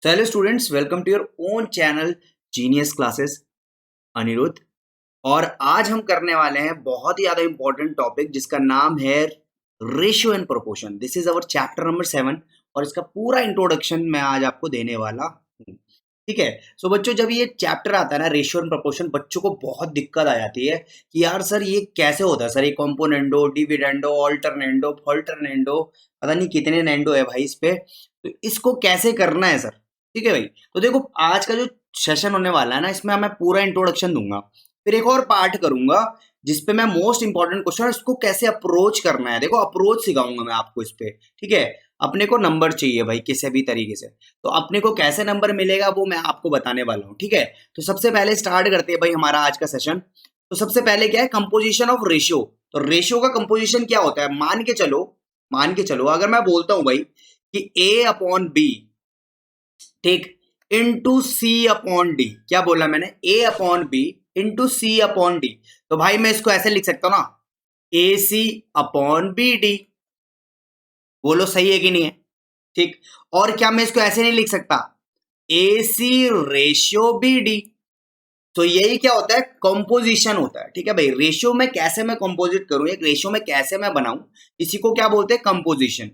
So hello students, welcome to your own channel Genius Classes Anirudh. और आज हम करने वाले हैं बहुत ही ज्यादा इंपॉर्टेंट टॉपिक जिसका नाम है ratio and proportion. This is our chapter number 7 और इसका पूरा इंट्रोडक्शन मैं आज आपको देने वाला हूँ। ठीक है। सो बच्चों, जब ये चैप्टर आता है ना रेशियो एंड प्रोपोर्शन, बच्चों को बहुत दिक्कत आ जाती है कि यार सर ये कैसे होता है सर, ये कॉम्पोनेंडो, डिविडेंडो, ऑल्टरनेंडो, फॉल्टरनेंडो, पता नहीं कितने नेंडो है भाई इस पे, तो इसको कैसे करना है सर। ठीक है भाई। तो देखो आज का जो सेशन होने वाला है ना, इसमें मैं पूरा इंट्रोडक्शन दूंगा, फिर एक और पार्ट करूंगा जिसपे मैं मोस्ट इंपॉर्टेंट क्वेश्चन इसको कैसे अप्रोच करना है, देखो अप्रोच सिखाऊंगा मैं आपको इस पे। ठीक है। अपने को नंबर चाहिए भाई किसी भी तरीके से, तो अपने को कैसे नंबर मिलेगा वो मैं आपको बताने वाला हूँ। ठीक है। तो सबसे पहले स्टार्ट करते हैं भाई हमारा आज का सेशन। तो सबसे पहले क्या है, कंपोजिशन ऑफ रेशियो। तो रेशियो का कंपोजिशन क्या होता है, मान के चलो अगर मैं बोलता हूं भाई कि ए अपॉन बी, ठीक, इंटू सी अपॉन डी। क्या बोला मैंने, ए अपॉन बी इंटू सी अपॉन डी। तो भाई मैं इसको ऐसे लिख सकता हूं ना, ए सी अपॉन बी डी। बोलो सही है कि नहीं है। ठीक। और क्या मैं इसको ऐसे नहीं लिख सकता, ए सी रेशियो बी डी। तो यही क्या होता है, कंपोजिशन होता है। ठीक है भाई, रेशियो में कैसे मैं कंपोजिट करूं, एक रेशियो में कैसे मैं बनाऊं, इसी को क्या बोलते हैं, कंपोजिशन।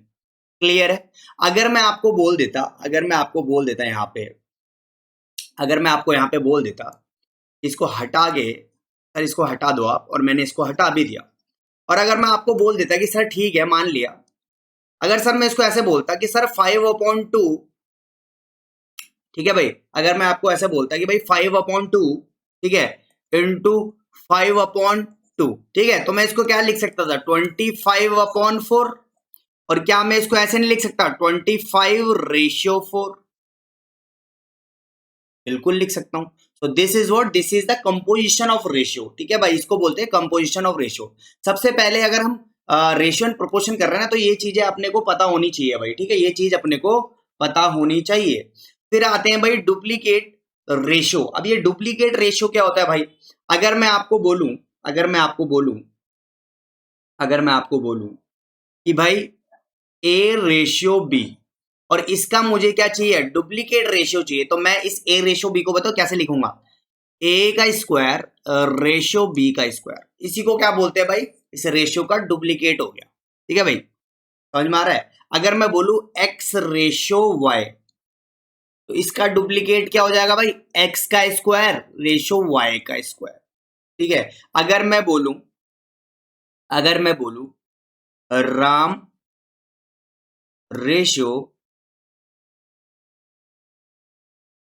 क्लियर है। अगर मैं आपको बोल देता यहाँ पे, अगर मैं आपको यहाँ पे बोल देता इसको हटा के, सर इसको हटा दो आप, और मैंने इसको हटा भी दिया। और अगर मैं आपको बोल देता कि सर ठीक है मान लिया, अगर सर मैं इसको ऐसे बोलता कि सर 5/2, ठीक है भाई, अगर मैं आपको ऐसे बोलता कि भाई 5/2, ठीक है, इंटू 5/2, ठीक है, तो मैं इसको क्या लिख सकता था, 25/4। और क्या मैं इसको ऐसे नहीं लिख सकता, 25/4। बिल्कुल लिख सकता हूं। So this is the composition of ratio. ठीक है भाई, इसको बोलते हैं कंपोजिशन ऑफ रेशियो। सबसे पहले अगर हम रेशियो एंड प्रोपोर्शन कर रहे हैं ना, तो ये चीजें अपने को पता होनी चाहिए भाई। ठीक है, ये चीज अपने को पता होनी चाहिए। फिर आते हैं भाई डुप्लीकेट रेशियो। अब ये डुप्लीकेट रेशियो क्या होता है भाई, अगर मैं आपको बोलूं, अगर मैं आपको बोलूं अगर मैं आपको बोलूं कि भाई ए रेशियो बी, और इसका मुझे क्या चाहिए, डुप्लीकेट रेशियो चाहिए, तो मैं इस ए रेशियो बी को बताओ कैसे लिखूंगा, ए का स्क्वायर रेशियो बी का स्क्वायर। इसी को क्या बोलते हैं भाई, इस रेशियो का डुप्लीकेट हो गया। ठीक है भाई, समझ में आ रहा है। अगर मैं बोलूं एक्स रेशियो वाई, तो इसका डुप्लीकेट क्या हो जाएगा भाई, एक्स का स्क्वायर रेशियो वाई का स्क्वायर। ठीक है। अगर मैं बोलूं राम रेशियो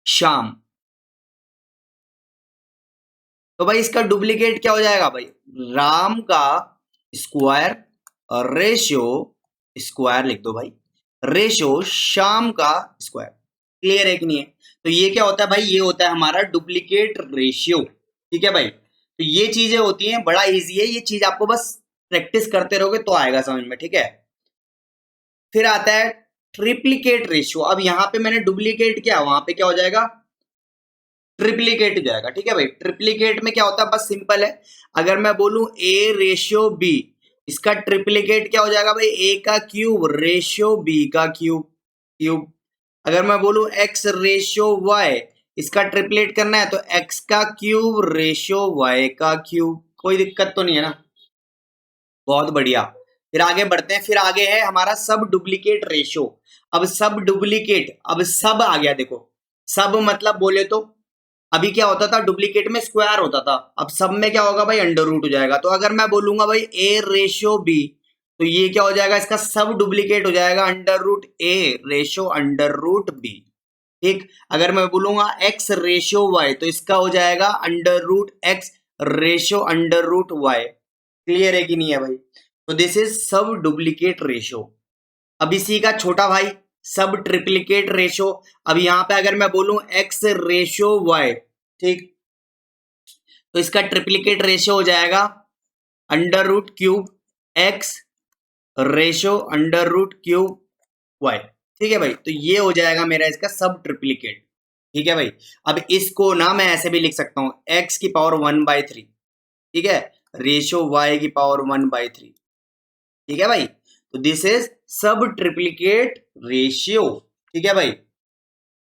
श्याम, तो भाई इसका डुप्लीकेट क्या हो जाएगा भाई, राम का स्क्वायर रेशियो, स्क्वायर लिख दो भाई, रेशियो श्याम का स्क्वायर। क्लियर है कि नहीं है। तो ये क्या होता है भाई, ये होता है हमारा डुप्लीकेट रेशियो। ठीक है भाई, तो ये चीजें होती हैं, बड़ा इजी है ये चीज, आपको बस प्रैक्टिस करते रहोगे तो आएगा समझ में। ठीक है। फिर आता है ट्रिप्लीकेट रेशियो। अब यहां पे मैंने डुप्लीकेट किया, वहां पे क्या हो जाएगा, ट्रिप्लीकेट हो जाएगा। ठीक है भाई, ट्रिप्लीकेट में क्या होता है, बस सिंपल है। अगर मैं बोलूं ए रेशियो बी, इसका ट्रिप्लीकेट क्या हो जाएगा भाई, ए का क्यूब रेशियो बी का क्यूब। अगर मैं बोलूं एक्स रेशियो वाई, इसका ट्रिपलेट करना है तो एक्स का क्यूब रेशियो वाई का क्यूब। कोई दिक्कत तो नहीं है ना, बहुत बढ़िया। फिर आगे बढ़ते हैं, फिर आगे है हमारा सब डुप्लीकेट रेशियो। अब सब डुप्लीकेट, अब सब आ गया देखो, सब मतलब बोले तो अभी क्या होता था, डुप्लीकेट में स्क्वायर होता था, अब सब में क्या होगा भाई, अंडर रूट हो जाएगा। तो अगर मैं बोलूंगा भाई ए रेशियो बी, तो ये क्या हो जाएगा, इसका सब डुप्लीकेट हो जाएगा under root A ratio under root B. ठीक। अगर मैं बोलूंगा एक्स रेशियो वाई, तो इसका हो जाएगा under root x ratio under root y. Clear है कि नहीं है भाई। तो दिस इज सब डुप्लीकेट रेशियो। अब इसी का छोटा भाई सब ट्रिप्लीकेट रेशियो। अब यहां पे अगर मैं बोलूं एक्स रेशियो वाई, ठीक, तो इसका ट्रिप्लीकेट रेशियो हो जाएगा under root cube x ratio under root cube y. ठीक है भाई, तो ये हो जाएगा मेरा इसका सब ट्रिप्लीकेट। ठीक है भाई। अब इसको ना मैं ऐसे भी लिख सकता हूं, एक्स की पावर 1/3, ठीक है, रेशियो वाई की पावर 1/3। ठीक है भाई, तो दिस इज सब ट्रिप्लीकेट रेशियो। ठीक है भाई,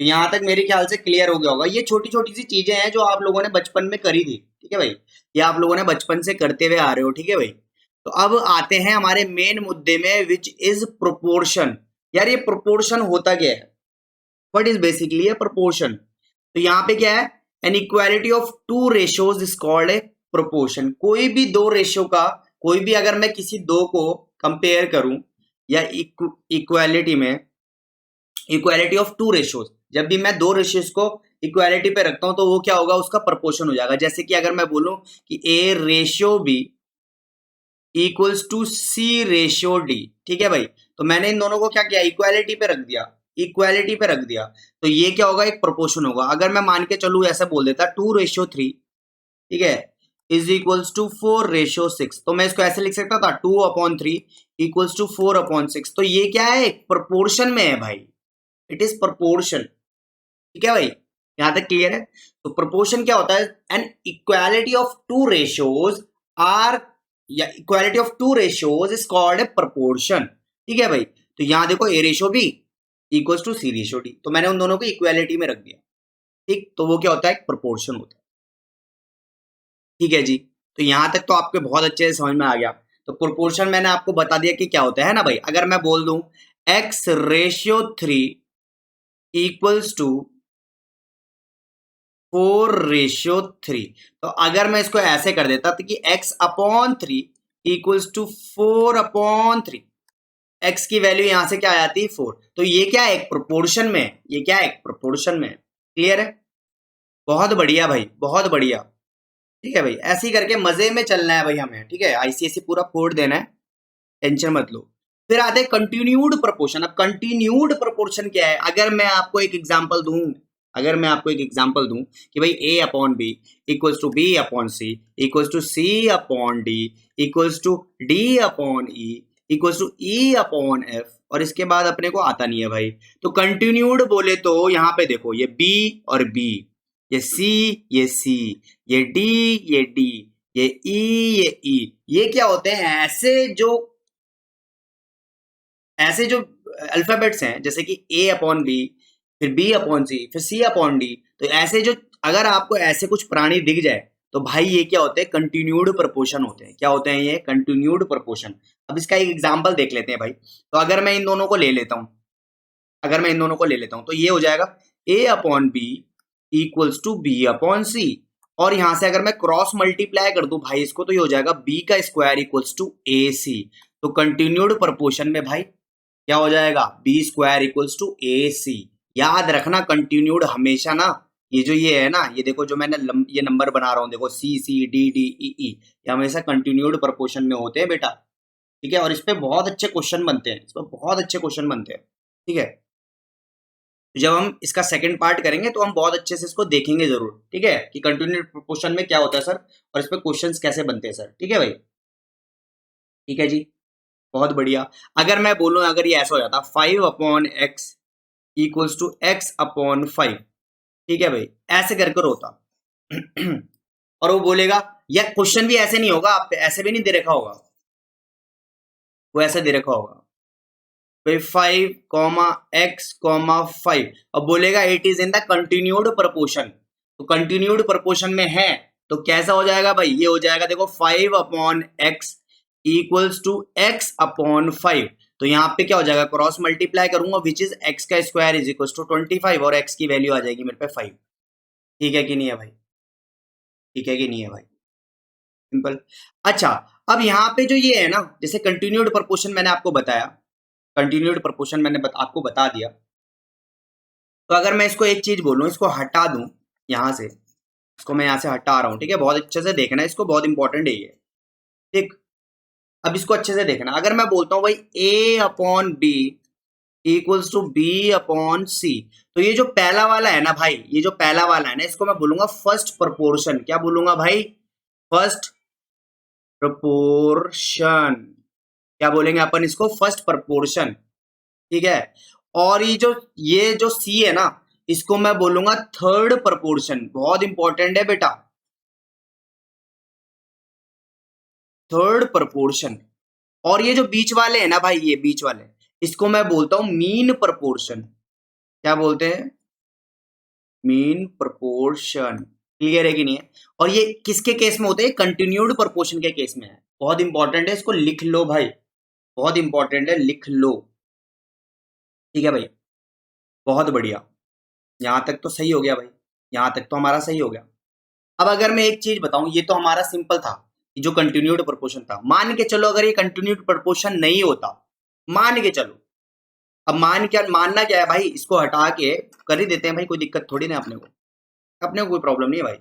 तो यहाँ तक मेरे ख्याल से क्लियर हो गया होगा। ये छोटी छोटी सी चीजें हैं जो आप लोगों ने बचपन में करी थी, ठीक है भाई, ये आप लोगों ने बचपन से करते हुए आ रहे हो, ठीक है भाई। तो अब आते हैं हमारे मेन मुद्दे में, विच इज प्रोपोर्शन। यार ये प्रोपोर्शन होता क्या है? What is basically a proportion? तो यहाँ पे क्या है, an equality of two ratios is called a proportion. कोई भी दो रेशियो का, कोई भी अगर मैं किसी दो को कंपेयर करूं या इक्वालिटी में, इक्वालिटी ऑफ टू रेशियोज, जब भी मैं दो रेशियोज को इक्वालिटी पे रखता हूं तो वो क्या होगा, उसका प्रोपोर्शन हो जाएगा। जैसे कि अगर मैं बोलूं कि A ratio B equals to C ratio D, ठीक है भाई, तो मैंने इन दोनों को क्या किया, इक्वालिटी पे रख दिया, इक्वालिटी पे रख दिया, तो ये क्या होगा, एक प्रोपोर्शन होगा। अगर मैं मान के चलूं, ऐसा बोल देता 2:3, ठीक है, इज इक्वल्स टू 4:6, तो मैं इसको ऐसे लिख सकता था 2/3 इक्वल्स टू 4/6। तो ये क्या है, प्रोपोर्शन में है भाई, इट इज प्रोपोर्शन, ठीक है भाई, यहां तक क्लियर है। तो प्रोपोर्शन क्या होता है, an equality of two ratios are, या equality of two ratios is called a proportion, ठीक है भाई। तो यहां देखो a ratio B equals to C ratio d, तो मैंने उन दोनों को इक्वालिटी में रख दिया, ठीक, तो वो क्या होता है, एक प्रोपोर्शन होता है, ठीक है जी। तो यहां तक तो आपके बहुत अच्छे से समझ में आ गया। तो प्रोपोर्शन मैंने आपको बता दिया कि क्या होता है ना भाई। अगर मैं बोल दूं x/3 इक्वल्स टू 4/3, तो अगर मैं इसको ऐसे कर देता तो कि x/3 इक्वल्स टू 4/3, x की वैल्यू यहां से क्या आ जाती है, 4। तो ये क्या है, एक प्रोपोर्शन में, ये क्या है, एक प्रोपोर्शन में। क्लियर है, बहुत बढ़िया भाई, बहुत बढ़िया, ठीक है भाई। ऐसे ही करके मजे में चलना है भाई हमें, ठीक है, आईसीएसई पूरा फोड़ देना है, टेंशन मत लो। फिर आते हैं कंटिन्यूड प्रोपोर्शन। अब कंटिन्यूड प्रोपोर्शन क्या है, अगर मैं आपको एक एग्जांपल दूं, अगर मैं आपको एक एग्जांपल दूं कि भाई a/b equals to b/c equals to c/d equals to d/e equals to e/f, और इसके बाद अपने को आता नहीं है भाई। तो कंटिन्यूड बोले तो यहाँ पे देखो, ये b और b, ये c, ये c, ये d, ये d, ये e, ये e, ये क्या होते हैं, ऐसे जो अल्फाबेट्स हैं, जैसे कि a/b, फिर b/c, फिर c/d। तो ऐसे जो, अगर आपको ऐसे कुछ प्राणी दिख जाए तो भाई ये क्या होते हैं, कंटिन्यूड प्रोपोर्शन होते हैं। क्या होते हैं ये, कंटिन्यूड प्रोपोर्शन। अब इसका एक एग्जांपल देख लेते हैं भाई। तो अगर मैं इन दोनों को ले लेता हूं, अगर मैं इन दोनों को ले लेता हूं तो ये हो जाएगा a/b इक्वल्स टू b/c, और यहां से अगर मैं क्रॉस मल्टीप्लाई कर दूं भाई इसको, तो ये हो जाएगा b का स्क्वायर इक्वल्स टू ac। तो कंटिन्यूड प्रोपोर्शन में भाई क्या हो जाएगा, b² इक्वल्स टू ac। याद रखना कंटिन्यूड हमेशा ना, ये जो ये है ना, ये देखो जो मैंने ये नंबर बना रहा हूं, देखो c c d d e e, ये हमेशा कंटिन्यूड प्रोपोर्शन में होते हैं बेटा, ठीक है। और इस पे बहुत अच्छे क्वेश्चन बनते हैं, इस पे बहुत अच्छे क्वेश्चन बनते हैं, ठीक है। तो जब हम इसका सेकंड पार्ट करेंगे तो हम बहुत अच्छे से इसको देखेंगे जरूर, ठीक है, कि कंटिन्यूड प्रोपोर्शन में क्या होता है सर, और इस पे क्वेश्चंस कैसे बनते हैं सर, ठीक है भाई, ठीक है जी, बहुत बढ़िया। अगर मैं बोलूं, अगर ये ऐसा हो जाता 5/x इक्वल्स टू x/5, ठीक है भाई, ऐसे करके होता और वो बोलेगा, या क्वेश्चन भी ऐसे नहीं होगा, आप ऐसे भी नहीं दे रखा होगा, वो ऐसे दे रखा होगा भाई 5,x,5, अब बोलेगा it is in the continued proportion. तो कंटिन्यूड प्रोपोर्शन में है तो कैसा हो जाएगा भाई, ये हो जाएगा देखो 5/x इक्वल्स टू x/5। तो यहाँ पे क्या हो जाएगा, क्रॉस मल्टीप्लाई करूंगा, विच इज x का स्क्वायर इज इक्वल टू 25, और x की वैल्यू आ जाएगी मेरे पे 5। ठीक है कि नहीं है भाई, ठीक है कि नहीं है भाई, सिंपल। अच्छा, अब यहाँ पे जो ये है ना, जैसे कंटिन्यूड प्रोपोर्शन मैंने आपको बताया, कंटिन्यूड प्रोपोर्शन मैंने आपको बता दिया। तो अगर मैं इसको एक चीज बोलूं, इसको हटा दूं यहां से, इसको मैं यहां से हटा रहा हूं, ठीक है, बहुत अच्छे से देखना, इसको बहुत इंपॉर्टेंट है ये, ठीक। अब इसको अच्छे से देखना, अगर मैं बोलता हूं भाई a/b इक्वल्स टू b/c, तो ये जो पहला वाला है ना भाई, ये जो पहला वाला है ना, इसको मैं बोलूंगा फर्स्ट प्रोपोर्शन। क्या बोलूंगा भाई, फर्स्ट प्रोपोर्शन। क्या बोलेंगे अपन इसको, फर्स्ट प्रोपोर्शन, ठीक है। और ये जो सी है ना, इसको मैं बोलूंगा थर्ड प्रोपोर्शन। बहुत इंपॉर्टेंट है बेटा, थर्ड प्रोपोर्शन। और ये जो बीच वाले हैं ना भाई, ये बीच वाले, इसको मैं बोलता हूं मीन प्रोपोर्शन। क्या बोलते हैं, मीन प्रोपोर्शन। क्लियर है कि नहीं है? और ये किसके केस में होते हैं? कंटिन्यूड प्रोपोर्शन के केस में है। बहुत इंपॉर्टेंट है, इसको लिख लो भाई, बहुत इंपॉर्टेंट है, लिख लो। ठीक है भाई, बहुत बढ़िया। यहां तक तो सही हो गया भाई, यहां तक तो हमारा सही हो गया। अब अगर मैं एक चीज बताऊं, ये तो हमारा सिंपल था कि जो कंटिन्यूड प्रोपोर्शन था। मान के चलो अगर ये कंटिन्यूड प्रोपोर्शन नहीं होता, मान के चलो, अब मानना क्या है भाई, इसको हटा के कर ही देते हैं भाई, कोई दिक्कत थोड़ी ना अपने को, अपने को कोई प्रॉब्लम नहीं है भाई।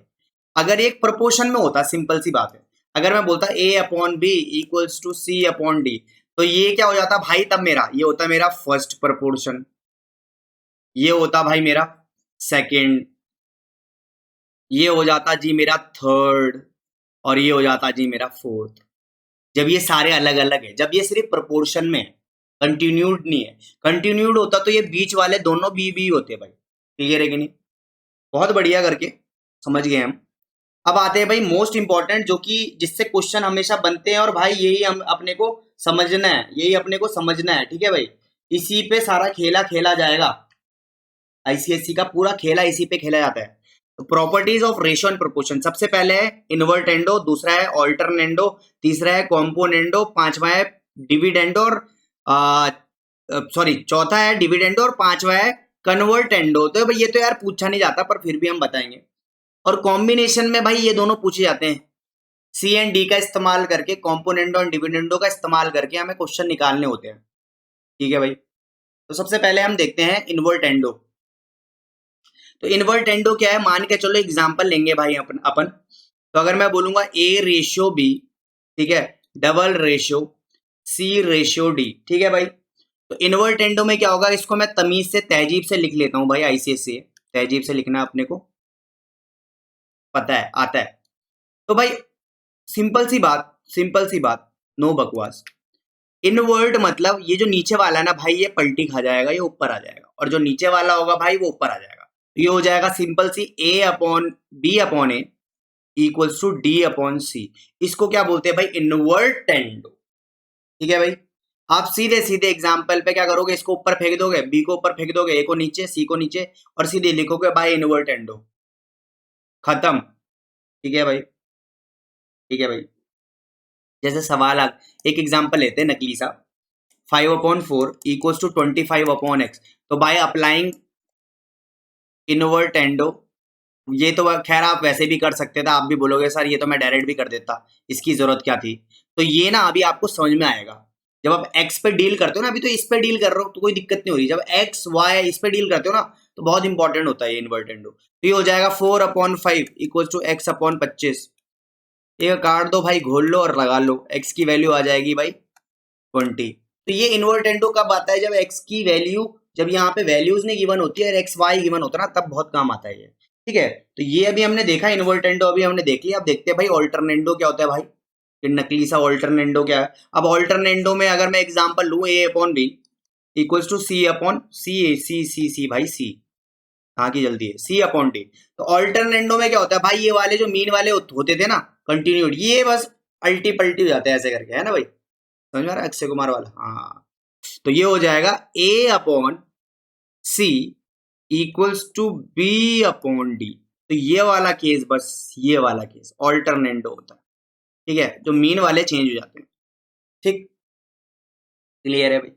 अगर एक प्रोपोर्शन में होता, सिंपल सी बात है, अगर मैं बोलता a upon B equals to C upon D, तो ये क्या हो जाता भाई, तब मेरा ये होता मेरा फर्स्ट प्रोपोर्शन, ये होता भाई मेरा सेकंड, ये हो जाता जी मेरा थर्ड, और ये हो जाता जी मेरा फोर्थ। जब ये सारे अलग अलग है, जब ये सिर्फ प्रोपोर्शन में है, कंटिन्यूड नहीं है। कंटिन्यूड होता तो ये बीच वाले दोनों बी होते भाई। क्लियर है कि नहीं? बहुत बढ़िया करके समझ गए हम। अब आते हैं भाई मोस्ट इंपॉर्टेंट, जो कि जिससे क्वेश्चन हमेशा बनते हैं, और भाई यही हम अपने को समझना है, यही अपने को समझना है। ठीक है भाई, इसी पे सारा खेला खेला जाएगा, आईसीएससी का पूरा खेला इसी पे खेला जाता है। तो properties of ratio and proportion, सबसे पहले है इन्वर्टेंडो, दूसरा है ऑल्टरनेंडो, तीसरा है कॉम्पोनेंडो, पांचवा है डिविडेंडो, और सॉरी चौथा है डिविडेंडो, और पांचवा है कन्वर्टेंडो। तो भाई ये तो यार पूछा नहीं जाता, पर फिर भी हम बताएंगे। और कॉम्बिनेशन में भाई ये दोनों पूछे जाते हैं, सी एंड डी का इस्तेमाल करके, कॉम्पोनेंडो और डिविडेंडो का इस्तेमाल करके हमें क्वेश्चन निकालने होते हैं। ठीक है भाई, तो सबसे पहले हम देखते हैं इन्वर्टेंडो। तो इन्वर्टेंडो क्या है, मान के चलो एग्जांपल लेंगे भाई अपन। तो अगर मैं बोलूंगा ए रेशियो बी, ठीक है, double ratio C ratio D, ठीक है भाई। तो इन्वर्टेंडो में क्या होगा, इसको मैं तमीज से तहजीब से लिख लेता हूं भाई, आईसीएस से तहजीब से लिखना अपने को पता है, आता है। तो भाई सिंपल सी बात, सिंपल सी बात, नो बकवास। इनवर्ट मतलब ये जो नीचे वाला है ना भाई, ये पलटी खा जाएगा, ये ऊपर आ जाएगा, और जो नीचे वाला होगा भाई वो ऊपर आ जाएगा। तो ये हो जाएगा simple c a upon b upon a equals to d upon c. इसको क्या बोलते हैं भाई, इनवर्टेंडो। ठीक है भाई, आप सीधे सीधे एग्जाम्पल पे क्या करोगे, इसको ऊपर फेंक दोगे, बी को ऊपर फेंक दोगे, ए को नीचे, सी को नीचे, और सीधे लिखोगे भाई इनवर्टेंडो, खत्म। ठीक है भाई, ठीक है भाई। जैसे सवाल एक एग्जाम्पल लेते हैं नकली सा, 5/4 इक्वल्स टू 25/x। तो बाय अप्लाइंग इनवर्टेंडो, ये तो खैर आप वैसे भी कर सकते थे, आप भी बोलोगे सर ये तो मैं डायरेक्ट भी कर देता, इसकी जरूरत क्या थी। तो ये ना अभी आपको समझ में आएगा, जब आप एक्स पे डील करते हो ना, अभी तो इस पे डील कर रहे हो तो कोई दिक्कत नहीं हो रही, जब एक्स वाई इस पे डील करते हो ना, तो बहुत इंपॉर्टेंट होता है ये इन्वर्टेंडो। तो ये हो जाएगा 4/5 इक्वल टू x/25। ये काट दो भाई, घोल लो और लगा लो, एक्स की वैल्यू आ जाएगी भाई 20। तो ये इन्वर्टेंडो कब आता है, जब एक्स की वैल्यू, जब यहाँ पे वैल्यूज नहीं गिवन होती है और एक्स वाई गिवन होता है ना, तब बहुत काम आता है ये। ठीक है, तो ये अभी हमने देखा इन्वर्टेंडो, अभी हमने देख लिया। अब देखते हैं भाई ऑल्टरनेंडो क्या होता है भाई, फिर नकली सा ऑल्टरनेंडो क्या है। अब ऑल्टरनेंडो में अगर मैं एग्जांपल लूं, A upon B equals to C upon C, C C C भाई सी, कहाँ की जल्दी है, सी अपॉन डी। तो ऑल्टरनेंडो में क्या होता है भाई, ये वाले जो मीन वाले होते थे ना कंटिन्यूड, ये बस अल्टी पल्टी हो जाते हैं ऐसे करके, है ना भाई, समझ में आ रहा है, अक्षय कुमार वाला। हाँ, तो ये हो जाएगा a upon c equals to b upon D. तो ये वाला केस, बस ये वाला केस ऑल्टरनेंडो होता है। ठीक है, जो मीन वाले चेंज हो जाते हैं। ठीक, क्लियर है भाई,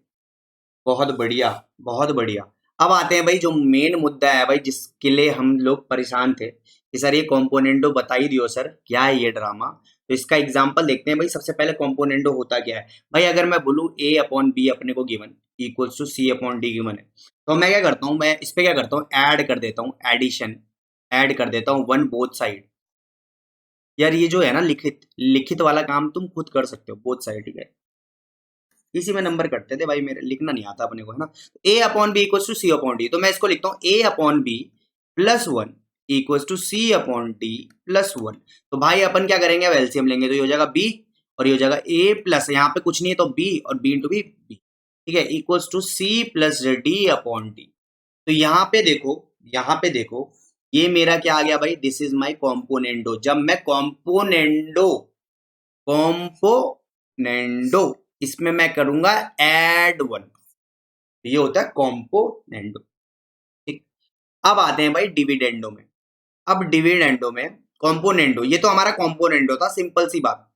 बहुत बढ़िया, बहुत बढ़िया। अब आते हैं भाई जो मेन मुद्दा है भाई, जिसके लिए हम लोग परेशान थे कि सर ये कॉम्पोनेंटो बता ही दियो सर, क्या है ये ड्रामा। तो इसका एग्जांपल देखते हैं भाई। सबसे पहले कॉम्पोनेंटो होता क्या है भाई, अगर मैं बोलूँ ए अपॉन बी अपने को given equals to C upon D given है, तो मैं क्या करता हूँ, मैं इस पे क्या करता हूँ, ऐड कर देता हूँ, एडिशन, ऐड कर देता हूँ वन बोथ साइड। यार ये जो है ना लिखित लिखित वाला काम तुम खुद कर सकते हो, बोथ साइड। ठीक है, इसी में नंबर कटते थे भाई, मेरे लिखना नहीं आता अपने को, है ना। A upon b equal to C upon D, तो मैं इसको लिखता हूँ a upon b plus one equal to C upon d plus one. तो भाई अपन क्या करेंगे, अब एलसीएम लेंगे, तो ये हो जाएगा बी और ये हो जाएगा ए प्लस, यहाँ पे कुछ नहीं है तो बी, और बी इंटू बी बी। ठीक है, equals to C plus D upon D. तो यहाँ पे देखो, यहाँ पे देखो, ये मेरा क्या आ गया भाई, दिस इज माई कॉम्पोनेंडो। जब मैं कॉम्पोनेंडो, कॉम्पोनेंडो इसमें मैं करूंगा एड वन, ये होता है कॉम्पोनेंडो। ठीक, अब आते हैं भाई डिविडेंडो में। अब डिविडेंडो में कॉम्पोनेंडो, ये तो हमारा कॉम्पोनेंडो था, सिंपल सी बात।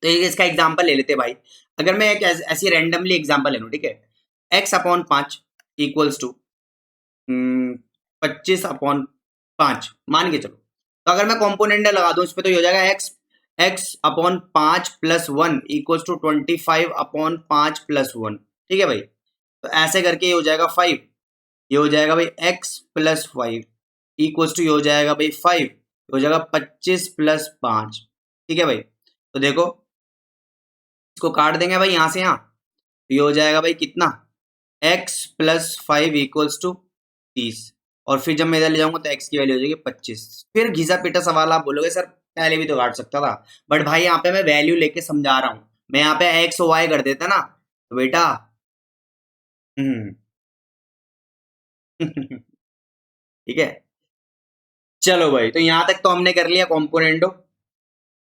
तो एक इसका एग्जांपल ले लेते हैं भाई। अगर मैं एक ऐसी रैंडमली एग्जांपल ले लूं, ठीक है, x/5 इक्वल्स टू 25/5 मान के चलो। तो अगर मैं कॉम्पोनेंट लगा दूं इस पे, तो ये हो जाएगा x/5 plus 1 equals to 25/5 plus 1। ठीक है भाई, तो ऐसे करके ये हो जाएगा 5। ये हो जाएगा भाई x प्लस 5 इक्वल्स टू, ये हो जाएगा भाई 5, ये हो जाएगा 25 प्लस 5। ठीक है भाई, तो देखो इसको काट देंगे भाई यहाँ से यहाँ, तो ये हो जाएगा भाई कितना, x प्लस 5 इक्वल्स टू 30। और फिर जब मैं इधर ले जाऊंगा तो x की वैल्यू हो जाएगी 25। फिर घिसा पीटा सवाल आप बोलोगे सर पहले भी तो काट सकता था, बट भाई यहाँ पे मैं वैल्यू लेके समझा रहा हूँ। मैं यहाँ पे x और y कर देता ना तो बेटा ठीक है। चलो भाई, तो यहां तक तो हमने कर लिया कॉम्पोनेंटो।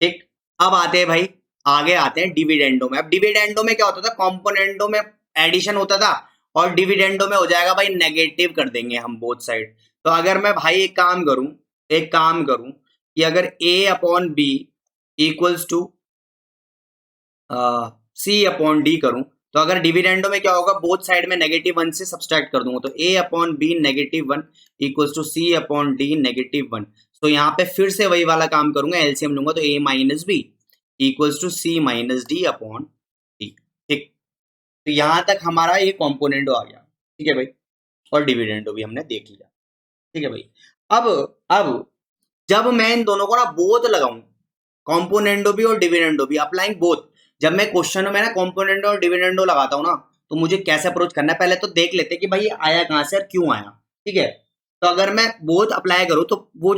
ठीक, अब आते हैं भाई, आगे आते हैं डिविडेंडो में। अब डिविडेंडो में क्या होता था, कॉम्पोनेंटो में एडिशन होता था, और डिविडेंडो में हो जाएगा भाई नेगेटिव कर देंगे हम बोथ साइड। तो अगर मैं भाई एक काम करूं कि अगर a/b इक्वल्स टू c/d करूं, तो अगर डिविडेंडो में क्या होगा, बोथ साइड में -1 से सब्सट्रैक्ट कर दूंगा, तो a/b -1 इक्वल्स टू c/d -1। तो यहाँ पे फिर से वही वाला काम करूंगा, एलसीएम लूंगा, तो a minus B equals to c minus D upon D. ठीक, तो यहां तक हमारा ये कॉम्पोनेंटो आ गया। ठीक है भाई, और डिविडेंडो भी हमने देख लिया। ठीक है भाई, अब जब मैं इन दोनों को ना बोथ लगाऊं, कॉम्पोनेंटो भी और डिविडेंडो भी, अप्लाइंग बोथ, जब मैं क्वेश्चन में ना कॉम्पोनेंटो और डिविडेंडो लगाता हूँ ना, तो मुझे कैसे अप्रोच करना है, पहले तो देख लेते हैं कि भाई ये आया कहां से और क्यों आया। ठीक है, तो अगर मैं बोथ अप्लाई करूँ तो वो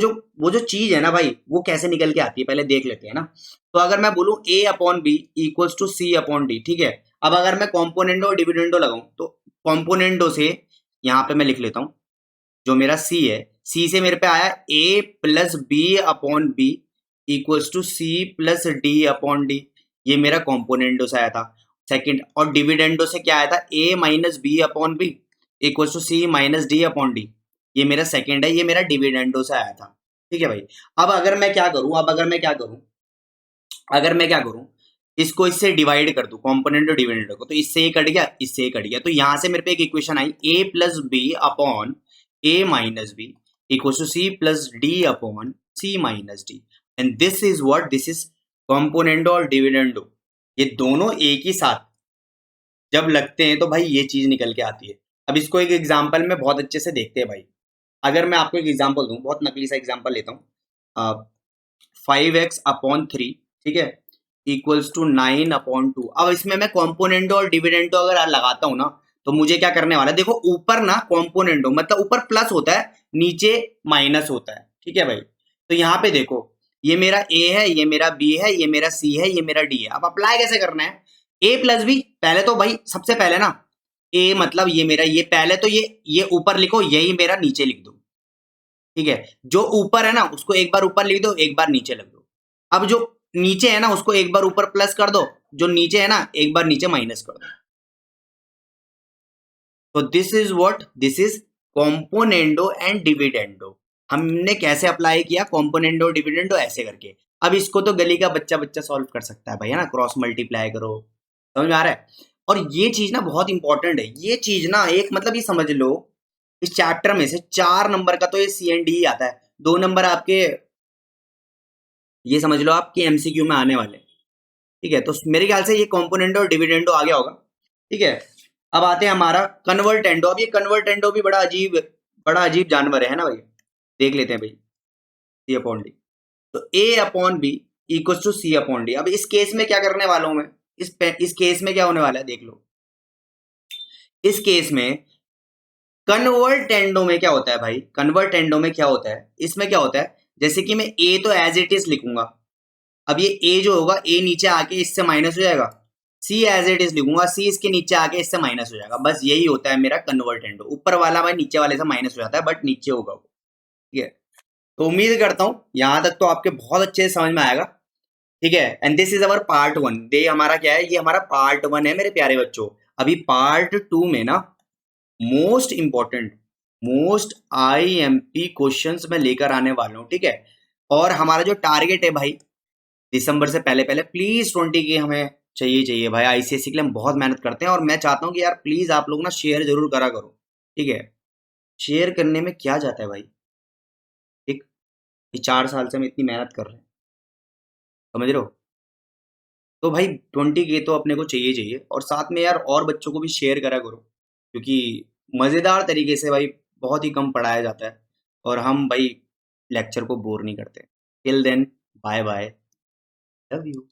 जो चीज है ना भाई, वो कैसे निकल के आती है पहले देख लेते हैं ना। तो अगर मैं बोलूँ a/b इक्वल्स टू c/d, ठीक है, अब अगर मैं कॉम्पोनेंटो और डिविडेंडो लगाऊं, तो कॉम्पोनेंटो से यहाँ पे मैं लिख लेता हूँ, जो मेरा c है, c से मेरे पे आया a plus b/b equals to c plus d/d, ये मेरा कॉम्पोनेंटो से आया था सेकंड। और डिविडेंडो से क्या आया था, a minus b/b equals to c minus d/d, ये मेरा सेकंड है, ये मेरा डिविडेंडो से आया था। ठीक है भाई, अब अगर मैं क्या करूं, इसको इससे डिवाइड कर दूं, कॉम्पोनेंट और डिविडेंड को, तो इससे ये कट गया, इससे ये कट गया, तो यहां से मेरे पे एक इक्वेशन आई a plus b upon a minus b equal to c plus D upon c minus d, and this is componendo और डिविडेंडो। ये दोनों एक ही साथ जब लगते हैं तो भाई ये चीज निकल के आती है। अब इसको एक एग्जाम्पल में बहुत अच्छे से देखते हैं भाई। अगर मैं आपको एक एग्जाम्पल दूं, बहुत नकली सा एग्जाम्पल लेता हूँ, 5x/3, ठीक है, इक्वल्स टू 9/2। अब इसमें मैं कॉम्पोनेंटो और डिविडेंडो अगर लगाता हूं ना, तो मुझे क्या करने वाला है, देखो ऊपर ना कॉम्पोनेंटो मतलब ऊपर प्लस होता है, नीचे माइनस होता है। ठीक है भाई, तो यहाँ पे देखो, ये मेरा a है, ये मेरा b है, ये मेरा c है, ये मेरा d है। अब अप्लाई कैसे करना है, a प्लस बी, पहले तो भाई सबसे पहले ना a मतलब ये मेरा, ये पहले तो ये ऊपर लिखो, यही मेरा नीचे लिख दो। ठीक है, जो ऊपर है ना उसको एक बार ऊपर लिख दो, एक बार नीचे लिख दो। अब जो नीचे है ना उसको एक बार ऊपर प्लस कर दो, जो नीचे है ना एक बार नीचे माइनस कर दो। तो this is componendo and dividendo. हमने कैसे अप्लाई किया कॉम्पोनेंडो डिविडेंडो, ऐसे करके। अब इसको तो गली का बच्चा बच्चा सॉल्व कर सकता है भाई, है ना, क्रॉस मल्टीप्लाई करो, समझ में आ रहा है। और ये चीज ना बहुत इंपॉर्टेंट है, ये चीज ना एक मतलब ये समझ लो, इस चैप्टर में से 4 नंबर का तो ये सी&डी ही आता है, 2 नंबर आपके ये समझ लो आपके एमसीक्यू में आने वाले। ठीक है, तो मेरे ख्याल से ये कॉम्पोनेंटो और डिविडेंडो आ गया होगा। ठीक है, अब आते हैं हमारा कन्वर्टेंडो। अब ये कन्वर्टेंडो भी बड़ा अजीब जानवर है ना भाई, देख लेते हैं भाई। c/d, तो a/b इक्वल्स टू c/d। अब इस केस में क्या करने वाला हूं मैं, इस केस में क्या होने वाला है देख लो। इस केस में कन्वर्टेंडो में क्या होता है भाई, कन्वर्टेंडो में क्या होता है, इसमें क्या होता है, जैसे कि मैं a तो एज इट इज लिखूंगा। अब ये a जो होगा, a नीचे आके इससे माइनस हो जाएगा, c एज इट इज लिखूंगा, c इसके नीचे आके इससे माइनस हो जाएगा। बस यही होता है मेरा कन्वर्टेंडो, ऊपर वाला भाई नीचे वाले से माइनस हो जाता है, बट नीचे होगा वो। ठीक है, तो उम्मीद करता हूं यहां तक तो आपके बहुत अच्छे से समझ में आएगा। ठीक है, and this is our part 1। ये हमारा क्या है, ये हमारा पार्ट 1 है मेरे प्यारे बच्चों। अभी पार्ट 2 में ना most important most IMP questions मैं लेकर आने वाला हूँ, ठीक है। और हमारा जो टारगेट है भाई, दिसंबर से पहले पहले प्लीज 20 की हमें चाहिए भाई। ICSE के लिए हम बहुत मेहनत करते हैं और मैं चाहता हूँ कि यार प्लीज आप लोग ना शेयर जरूर करा करो, ठीक है। शेयर करने में क्या जाता है भाई, ठीक। ये 4 साल से हम इतनी मेहनत कर रहे हैं, समझ रहे हो। तो भाई 20 के तो अपने को चाहिए और साथ में यार और बच्चों को भी शेयर करा करो, क्योंकि मजेदार तरीके से भाई बहुत ही कम पढ़ाया जाता है और हम भाई लेक्चर को बोर नहीं करते। Till then, bye bye, love you.